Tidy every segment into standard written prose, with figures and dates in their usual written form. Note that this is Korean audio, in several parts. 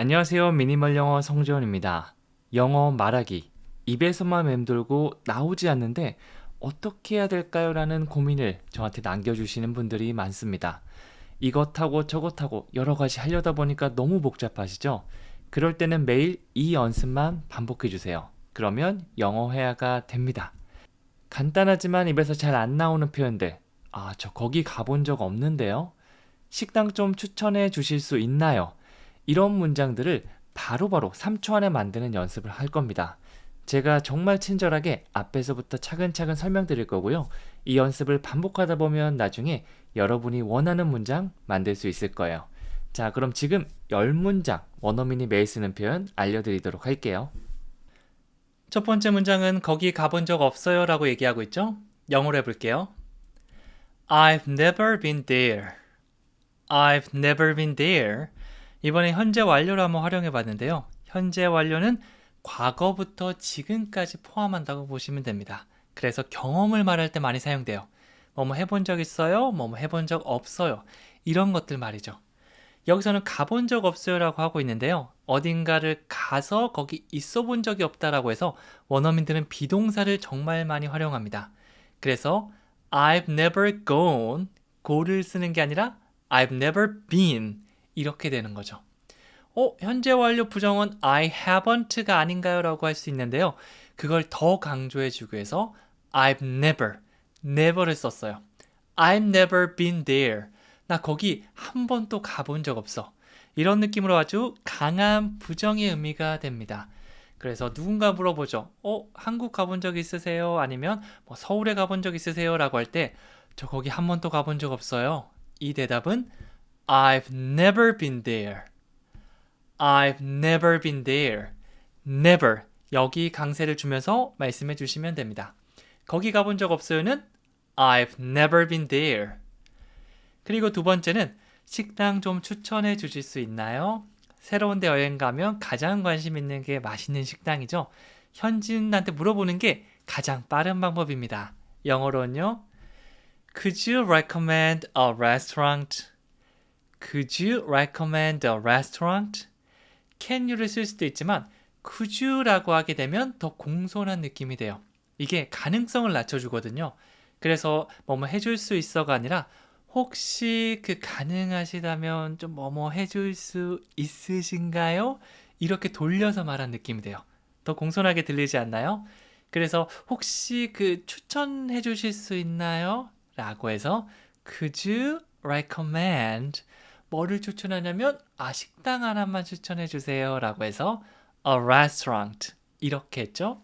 안녕하세요. 미니멀 영어 성재원입니다. 영어 말하기. 입에서만 맴돌고 나오지 않는데 어떻게 해야 될까요? 라는 고민을 저한테 남겨주시는 분들이 많습니다. 이것하고 저것하고 여러 가지 하려다 보니까 너무 복잡하시죠? 그럴 때는 매일 이 연습만 반복해 주세요. 그러면 영어 회화가 됩니다. 간단하지만 입에서 잘 안 나오는 표현들. 저 거기 가본 적 없는데요. 식당 좀 추천해 주실 수 있나요? 이런 문장들을 바로바로 3초 안에 만드는 연습을 할 겁니다. 제가 정말 친절하게 앞에서부터 차근차근 설명드릴 거고요. 이 연습을 반복하다 보면 나중에 여러분이 원하는 문장 만들 수 있을 거예요. 자, 그럼 지금 10문장 원어민이 매일 쓰는 표현 알려드리도록 할게요. 첫 번째 문장은 거기 가본 적 없어요 라고 얘기하고 있죠? 영어로 해볼게요. I've never been there. I've never been there. 이번에 현재 완료로 한번 활용해 봤는데요. 현재 완료는 과거부터 지금까지 포함한다고 보시면 됩니다. 그래서 경험을 말할 때 많이 사용돼요. 뭐뭐 해본 적 있어요? 뭐뭐 해본 적 없어요? 이런 것들 말이죠. 여기서는 가본 적 없어요 라고 하고 있는데요. 어딘가를 가서 거기 있어 본 적이 없다라고 해서 원어민들은 비동사를 정말 많이 활용합니다. 그래서 I've never gone, go를 쓰는 게 아니라 I've never been 이렇게 되는 거죠. 현재 완료 부정은 I haven't가 아닌가요? 라고 할 수 있는데요. 그걸 더 강조해 주기 위해서 I've never, never를 썼어요. I've never been there. 나 거기 한 번도 가본 적 없어. 이런 느낌으로 아주 강한 부정의 의미가 됩니다. 그래서 누군가 물어보죠. 한국 가본 적 있으세요? 아니면 서울에 가본 적 있으세요? 라고 할 때 저 거기 한 번도 가본 적 없어요. 이 대답은 I've never been there. I've never been there. Never. 여기 강세를 주면서 말씀해 주시면 됩니다. 거기 가본 적 없어요는 I've never been there. 그리고 두 번째는 식당 좀 추천해 주실 수 있나요? 새로운 데 여행 가면 가장 관심 있는 게 맛있는 식당이죠. 현지인한테 물어보는 게 가장 빠른 방법입니다. 영어로는요. Could you recommend a restaurant? Could you recommend a restaurant? Can you를 쓸 수도 있지만 could you라고 하게 되면 더 공손한 느낌이 돼요. 이게 가능성을 낮춰주거든요. 그래서 뭐뭐 해줄 수 있어가 아니라 혹시 가능하시다면 좀 뭐뭐 해줄 수 있으신가요? 이렇게 돌려서 말한 느낌이 돼요. 더 공손하게 들리지 않나요? 그래서 혹시 추천해 주실 수 있나요? 라고 해서 Could you recommend 뭐를 추천하냐면 식당 하나만 추천해 주세요 라고 해서 a restaurant 이렇게 했죠.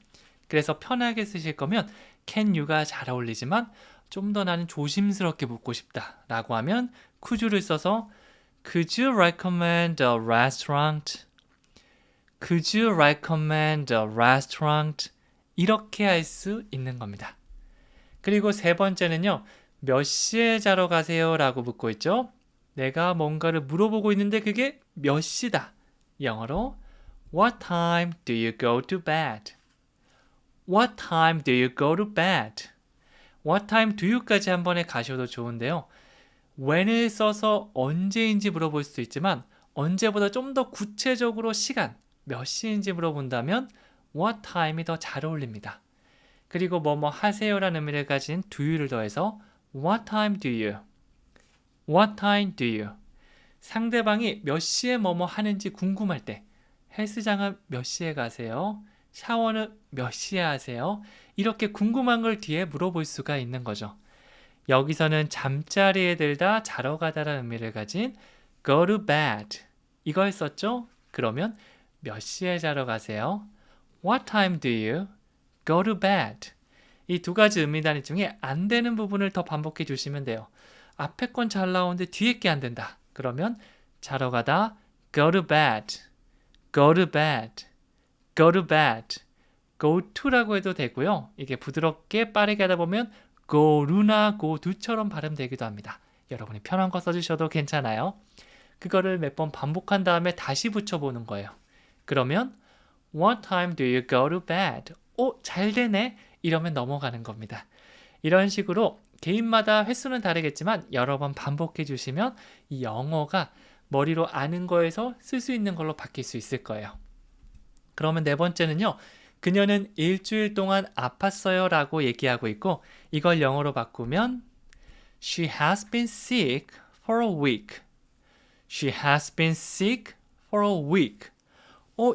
그래서 편하게 쓰실 거면 can you가 잘 어울리지만 좀 더 나는 조심스럽게 묻고 싶다 라고 하면 could you를 써서 Could you recommend a restaurant? Could you recommend a restaurant? 이렇게 할 수 있는 겁니다. 그리고 세 번째는요. 몇 시에 자러 가세요? 라고 묻고 있죠. 내가 뭔가를 물어보고 있는데 그게 몇 시다. 영어로 What time do you go to bed? What time do you go to bed? What time do you까지 한 번에 가셔도 좋은데요. when을 써서 언제인지 물어볼 수도 있지만 언제보다 좀 더 구체적으로 시간, 몇 시인지 물어본다면 what time이 더 잘 어울립니다. 그리고 뭐뭐 하세요라는 의미를 가진 do you를 더해서 What time do you? What time do you? 상대방이 몇 시에 뭐뭐 하는지 궁금할 때 헬스장은 몇 시에 가세요? 샤워는 몇 시에 하세요? 이렇게 궁금한 걸 뒤에 물어볼 수가 있는 거죠. 여기서는 잠자리에 들다 자러 가다라는 의미를 가진 go to bed 이걸 썼죠? 그러면 몇 시에 자러 가세요? What time do you go to bed? 이 두 가지 의미 단위 중에 안 되는 부분을 더 반복해 주시면 돼요. 앞에 건 잘 나오는데 뒤에 게 안 된다. 그러면 자러 가다 go to bed, go to bed, go to bed, go to라고 해도 되고요. 이게 부드럽게 빠르게 하다 보면 go to나 go to처럼 발음되기도 합니다. 여러분이 편한 거 써주셔도 괜찮아요. 그거를 몇 번 반복한 다음에 다시 붙여보는 거예요. 그러면 What time do you go to bed? 잘 되네. 이러면 넘어가는 겁니다. 이런 식으로 개인마다 횟수는 다르겠지만 여러 번 반복해 주시면 이 영어가 머리로 아는 거에서 쓸 수 있는 걸로 바뀔 수 있을 거예요. 그러면 네 번째는요. 그녀는 일주일 동안 아팠어요 라고 얘기하고 있고 이걸 영어로 바꾸면 She has been sick for a week. She has been sick for a week.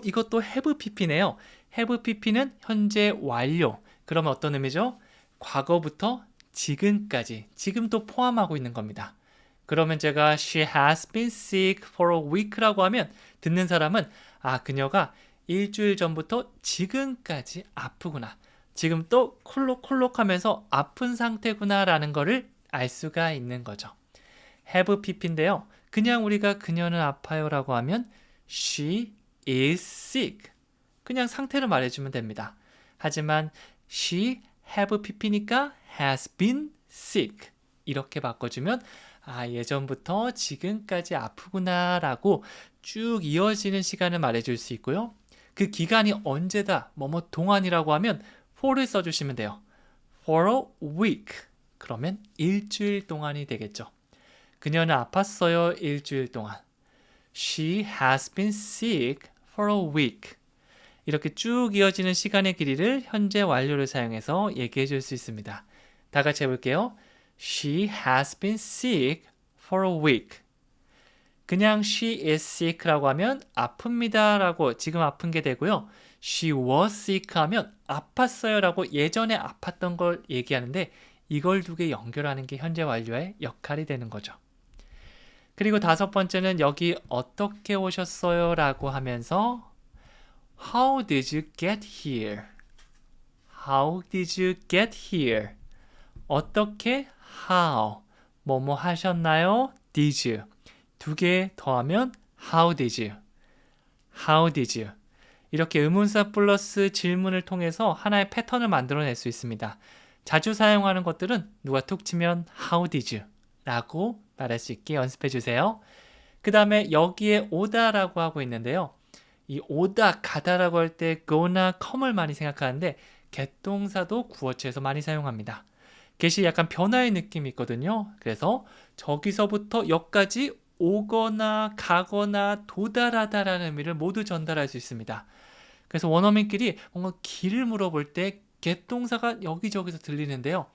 이것도 have pp네요. have pp는 현재 완료. 그러면 어떤 의미죠? 과거부터 지금까지, 지금도 포함하고 있는 겁니다. 그러면 제가 She has been sick for a week라고 하면 듣는 사람은 그녀가 일주일 전부터 지금까지 아프구나. 지금 또 콜록콜록하면서 아픈 상태구나 라는 거를 알 수가 있는 거죠. have pp인데요. 그냥 우리가 그녀는 아파요 라고 하면 She is sick. 그냥 상태를 말해주면 됩니다. 하지만 she have pp니까 has been sick. 이렇게 바꿔주면 예전부터 지금까지 아프구나 라고 쭉 이어지는 시간을 말해줄 수 있고요. 그 기간이 언제다, 뭐뭐 동안이라고 하면 for를 써주시면 돼요. for a week. 그러면 일주일 동안이 되겠죠. 그녀는 아팠어요, 일주일 동안. She has been sick for a week. 이렇게 쭉 이어지는 시간의 길이를 현재 완료를 사용해서 얘기해 줄 수 있습니다. 다 같이 해볼게요. She has been sick for a week. 그냥 she is sick라고 하면 아픕니다 라고 지금 아픈 게 되고요. She was sick 하면 아팠어요 라고 예전에 아팠던 걸 얘기하는데 이걸 두 개 연결하는 게 현재 완료의 역할이 되는 거죠. 그리고 다섯 번째는 여기 어떻게 오셨어요 라고 하면서 How did you get here? How did you get here? 어떻게? How? 뭐뭐 하셨나요? Did you? 두 개 더하면 How did you? How did you? 이렇게 의문사 플러스 질문을 통해서 하나의 패턴을 만들어낼 수 있습니다. 자주 사용하는 것들은 누가 툭 치면 How did you? 라고 말할 수 있게 연습해 주세요. 그 다음에 여기에 오다라고 하고 있는데요. 이 오다, 가다라고 할 때 go나 come을 많이 생각하는데 get 동사도 구어체에서 많이 사용합니다. get이 약간 변화의 느낌이 있거든요. 그래서 저기서부터 여기까지 오거나 가거나 도달하다라는 의미를 모두 전달할 수 있습니다. 그래서 원어민끼리 뭔가 길을 물어볼 때 get 동사가 여기저기서 들리는데요.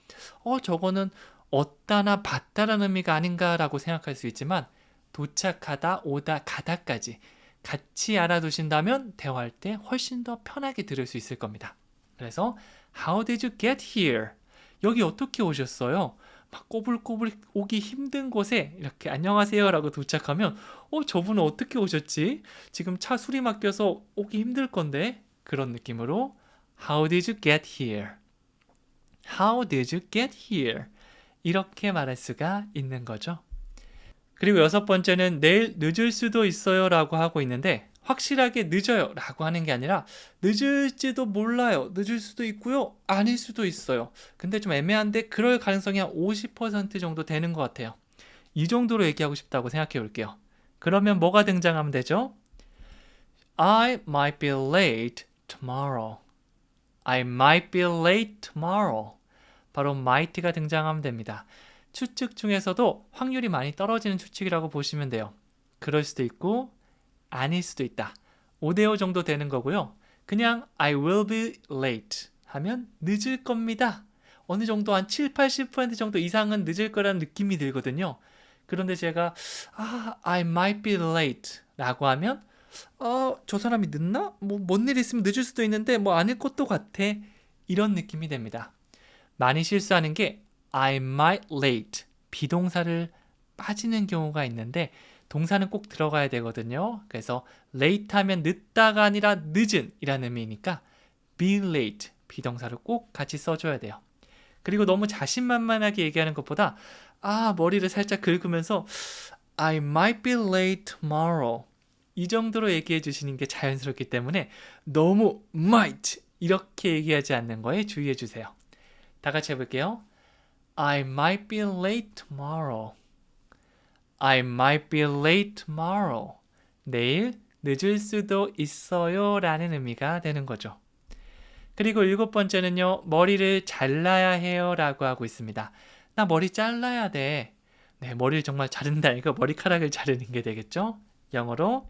저거는 얻다나 받다라는 의미가 아닌가라고 생각할 수 있지만 도착하다, 오다, 가다까지 같이 알아두신다면 대화할 때 훨씬 더 편하게 들을 수 있을 겁니다. 그래서 How did you get here? 여기 어떻게 오셨어요? 막 꼬불꼬불 오기 힘든 곳에 이렇게 안녕하세요 라고 도착하면 저분은 어떻게 오셨지? 지금 차 수리 맡겨서 오기 힘들 건데 그런 느낌으로 How did you get here? How did you get here? 이렇게 말할 수가 있는 거죠. 그리고 여섯 번째는 내일 늦을 수도 있어요 라고 하고 있는데 확실하게 늦어요 라고 하는 게 아니라 늦을지도 몰라요. 늦을 수도 있고요. 아닐 수도 있어요. 근데 좀 애매한데 그럴 가능성이 한 50% 정도 되는 것 같아요. 이 정도로 얘기하고 싶다고 생각해 볼게요. 그러면 뭐가 등장하면 되죠? I might be late tomorrow. I might be late tomorrow. 바로 might가 등장하면 됩니다. 추측 중에서도 확률이 많이 떨어지는 추측이라고 보시면 돼요. 그럴 수도 있고 아닐 수도 있다. 5대5 정도 되는 거고요. 그냥 I will be late 하면 늦을 겁니다. 어느 정도 한 7, 80% 정도 이상은 늦을 거라는 느낌이 들거든요. 그런데 제가 I might be late 라고 하면 저 사람이 늦나? 뭔 일 있으면 늦을 수도 있는데 아닐 것도 같아. 이런 느낌이 됩니다. 많이 실수하는 게 I might late 비동사를 빠지는 경우가 있는데 동사는 꼭 들어가야 되거든요. 그래서 late 하면 늦다가 아니라 늦은 이라는 의미니까 be late 비동사를 꼭 같이 써줘야 돼요. 그리고 너무 자신만만하게 얘기하는 것보다 머리를 살짝 긁으면서 I might be late tomorrow 이 정도로 얘기해 주시는 게 자연스럽기 때문에 너무 might 이렇게 얘기하지 않는 거에 주의해 주세요. 다 같이 해볼게요. I might be late tomorrow. I might be late tomorrow. 내일 늦을 수도 있어요 라는 의미가 되는 거죠. 그리고 7번째는요. 머리를 잘라야 해요 라고 하고 있습니다. 나 머리 잘라야 돼. 네, 머리를 정말 자른다니까 머리카락을 자르는 게 되겠죠? 영어로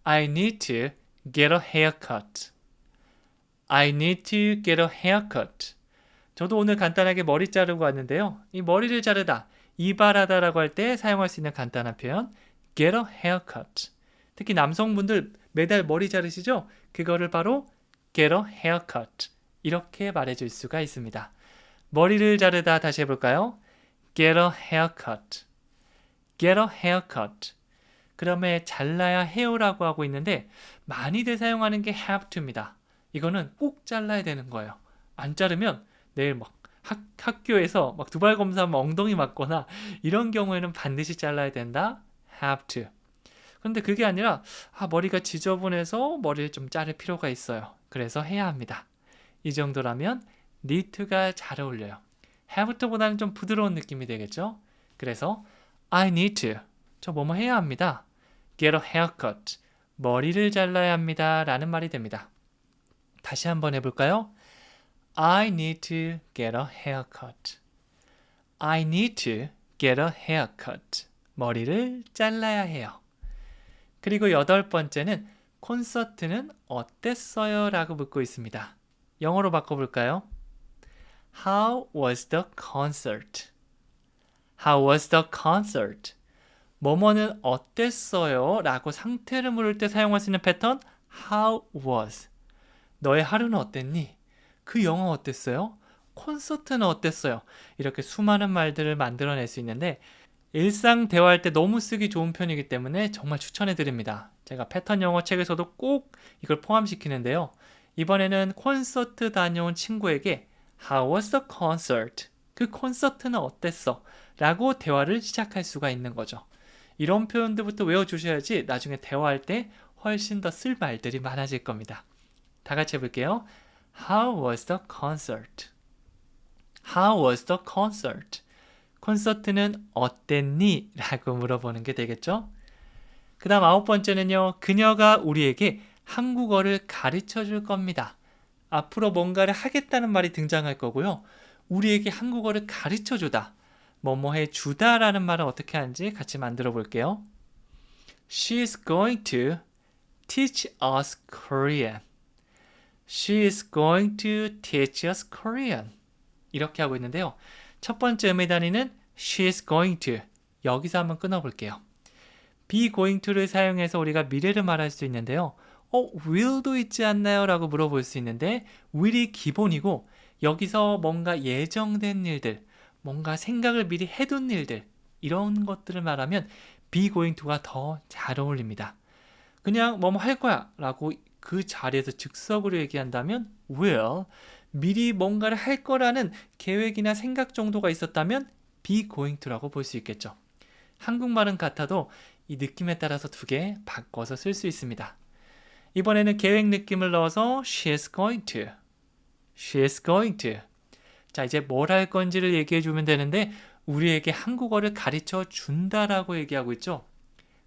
I need to get a haircut. I need to get a haircut. 저도 오늘 간단하게 머리 자르고 왔는데요. 이 머리를 자르다, 이발하다라고 할 때 사용할 수 있는 간단한 표현 get a haircut. 특히 남성분들 매달 머리 자르시죠? 그거를 바로 get a haircut 이렇게 말해줄 수가 있습니다. 머리를 자르다 다시 해볼까요? get a haircut. get a haircut. 그다음에 잘라야 해요라고 하고 있는데 많이들 사용하는 게 have to입니다. 이거는 꼭 잘라야 되는 거예요. 안 자르면 내일 막 학교에서 막 두발 검사하면 엉덩이 맞거나 이런 경우에는 반드시 잘라야 된다. have to. 그런데 그게 아니라 머리가 지저분해서 머리를 좀 자를 필요가 있어요. 그래서 해야 합니다. 이 정도라면 need to가 잘 어울려요. have to보다는 좀 부드러운 느낌이 되겠죠? 그래서 I need to. 저 뭐뭐 해야 합니다. get a haircut. 머리를 잘라야 합니다. 라는 말이 됩니다. 다시 한번 해볼까요? I need to get a haircut. I need to get a haircut. 머리를 잘라야 해요. 그리고 8번째는 콘서트는 어땠어요? 라고 묻고 있습니다. 영어로 바꿔볼까요? How was the concert? How was the concert? 뭐뭐는 어땠어요? 라고 상태를 물을 때 사용할 수 있는 패턴 How was? 너의 하루는 어땠니? 그 영화 어땠어요? 콘서트는 어땠어요? 이렇게 수많은 말들을 만들어낼 수 있는데 일상 대화할 때 너무 쓰기 좋은 편이기 때문에 정말 추천해 드립니다. 제가 패턴 영어 책에서도 꼭 이걸 포함시키는데요. 이번에는 콘서트 다녀온 친구에게 How was the concert? 그 콘서트는 어땠어? 라고 대화를 시작할 수가 있는 거죠. 이런 표현들부터 외워주셔야지 나중에 대화할 때 훨씬 더 쓸 말들이 많아질 겁니다. 다 같이 해볼게요. How was the concert? How was the concert? 콘서트는 어땠니? 라고 물어보는 게 되겠죠? 그 다음 9번째는요. 그녀가 우리에게 한국어를 가르쳐 줄 겁니다. 앞으로 뭔가를 하겠다는 말이 등장할 거고요. 우리에게 한국어를 가르쳐 주다. 뭐뭐 해 주다라는 말은 어떻게 하는지 같이 만들어 볼게요. She is going to teach us Korean. She is going to teach us Korean. 이렇게 하고 있는데요. 첫 번째 의미 단위는 she is going to. 여기서 한번 끊어볼게요. be going to를 사용해서 우리가 미래를 말할 수 있는데요. will도 있지 않나요? 라고 물어볼 수 있는데 will이 기본이고 여기서 뭔가 예정된 일들, 뭔가 생각을 미리 해둔 일들 이런 것들을 말하면 be going to가 더 잘 어울립니다. 그냥 뭐뭐 할 거야 라고 그 자리에서 즉석으로 얘기한다면 will, 미리 뭔가를 할 거라는 계획이나 생각 정도가 있었다면 be going to라고 볼 수 있겠죠. 한국말은 같아도 이 느낌에 따라서 두 개 바꿔서 쓸 수 있습니다. 이번에는 계획 느낌을 넣어서 she is going to. She is going to. 자, 이제 뭘 할 건지를 얘기해 주면 되는데 우리에게 한국어를 가르쳐 준다라고 얘기하고 있죠.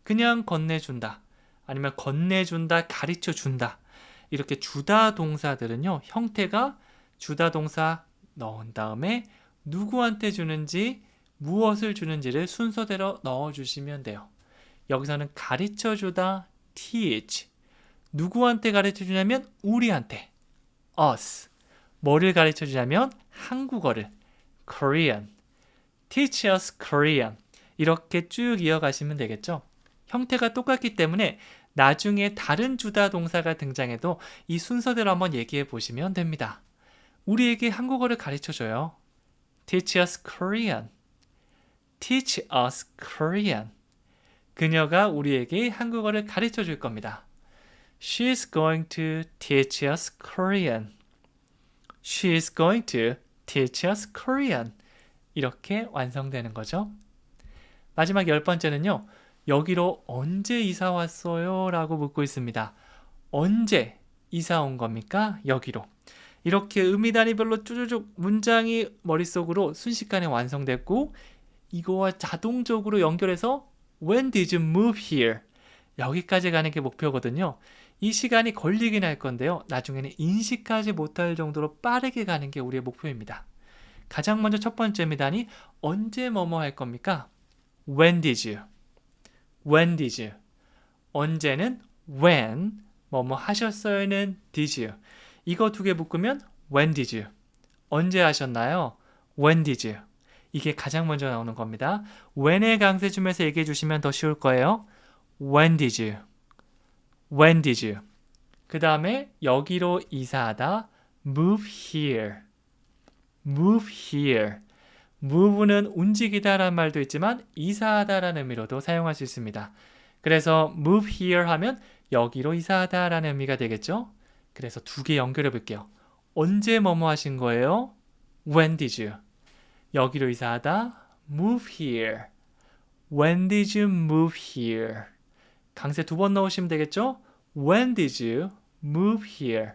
그냥 건네준다. 아니면 건네준다, 가르쳐 준다. 이렇게 주다 동사들은요. 형태가 주다 동사 넣은 다음에 누구한테 주는지 무엇을 주는지를 순서대로 넣어주시면 돼요. 여기서는 가르쳐 주다, teach. 누구한테 가르쳐 주냐면 우리한테, us. 뭐를 가르쳐 주냐면 한국어를, Korean. Teach us Korean. 이렇게 쭉 이어가시면 되겠죠. 형태가 똑같기 때문에 나중에 다른 주다 동사가 등장해도 이 순서대로 한번 얘기해 보시면 됩니다. 우리에게 한국어를 가르쳐줘요. Teach us Korean. Teach us Korean. 그녀가 우리에게 한국어를 가르쳐 줄 겁니다. She's going to teach us Korean. She's going to teach us Korean. 이렇게 완성되는 거죠. 마지막 10번째는요. 여기로 언제 이사 왔어요? 라고 묻고 있습니다. 언제 이사 온 겁니까? 여기로. 이렇게 의미 단위별로 쭈쭈쭈 문장이 머릿속으로 순식간에 완성됐고 이거와 자동적으로 연결해서 When did you move here? 여기까지 가는 게 목표거든요. 이 시간이 걸리긴 할 건데요. 나중에는 인식하지 못할 정도로 빠르게 가는 게 우리의 목표입니다. 가장 먼저 첫 번째입니다니 언제 뭐뭐 할 겁니까? When did you? When did you? 언제는 when, 뭐뭐 하셨어요는 did you. 이거 두 개 묶으면 when did you? 언제 하셨나요? When did you? 이게 가장 먼저 나오는 겁니다. when의 강세 주면서 얘기해 주시면 더 쉬울 거예요. When did you? When did you? 그 다음에 여기로 이사하다 move here. move here. move는 움직이다 라는 말도 있지만 이사하다 라는 의미로도 사용할 수 있습니다. 그래서 move here 하면 여기로 이사하다 라는 의미가 되겠죠? 그래서 두 개 연결해 볼게요. 언제 뭐뭐 하신 거예요? When did you? 여기로 이사하다 move here. When did you move here? 강세 두 번 넣으시면 되겠죠? When did you move here?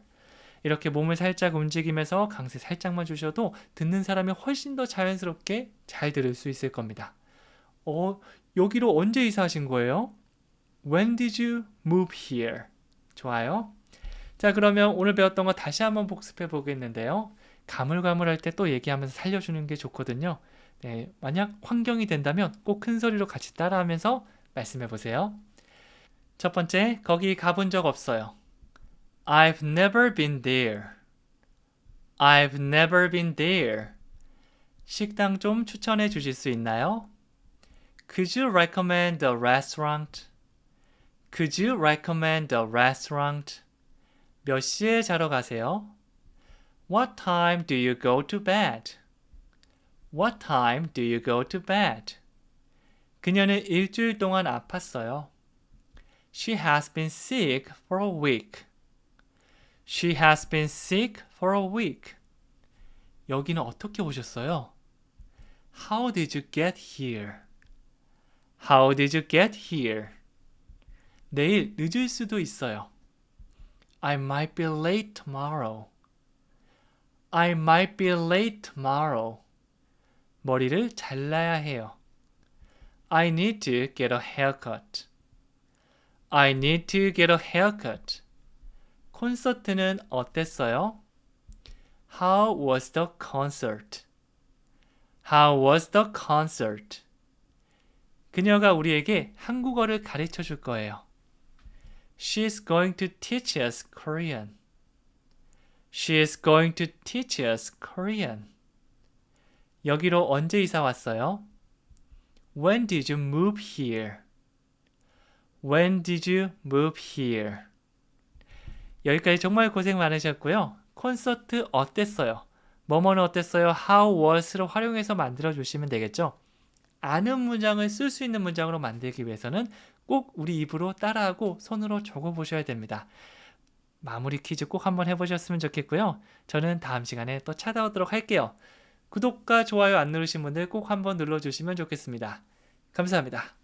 이렇게 몸을 살짝 움직이면서 강세 살짝만 주셔도 듣는 사람이 훨씬 더 자연스럽게 잘 들을 수 있을 겁니다. 여기로 언제 이사하신 거예요? When did you move here? 좋아요. 자, 그러면 오늘 배웠던 거 다시 한번 복습해 보겠는데요. 가물가물할 때 또 얘기하면서 살려주는 게 좋거든요. 네, 만약 환경이 된다면 꼭 큰 소리로 같이 따라하면서 말씀해 보세요. 첫 번째, 거기 가본 적 없어요. I've never been there. I've never been there. 식당 좀 추천해 주실 수 있나요? Could you recommend a restaurant? Could you recommend a restaurant? 몇 시에 자러 가세요? What time do you go to bed? What time do you go to bed? 그녀는 일주일 동안 아팠어요. She has been sick for a week. She has been sick for a week. 여기는 어떻게 오셨어요? How did you get here? How did you get here? 내일 늦을 수도 있어요. I might be late tomorrow. I might be late tomorrow. 머리를 잘라야 해요. I need to get a haircut. I need to get a haircut. 콘서트는 어땠어요? How was the concert? How was the concert? 그녀가 우리에게 한국어를 가르쳐 줄 거예요. She's going to teach us Korean. She's going to teach us Korean. 여기로 언제 이사 왔어요? When did you move here? When did you move here? 여기까지 정말 고생 많으셨고요. 콘서트 어땠어요? 뭐뭐는 어땠어요? How was를 활용해서 만들어주시면 되겠죠? 아는 문장을 쓸 수 있는 문장으로 만들기 위해서는 꼭 우리 입으로 따라하고 손으로 적어보셔야 됩니다. 마무리 퀴즈 꼭 한번 해보셨으면 좋겠고요. 저는 다음 시간에 또 찾아오도록 할게요. 구독과 좋아요 안 누르신 분들 꼭 한번 눌러주시면 좋겠습니다. 감사합니다.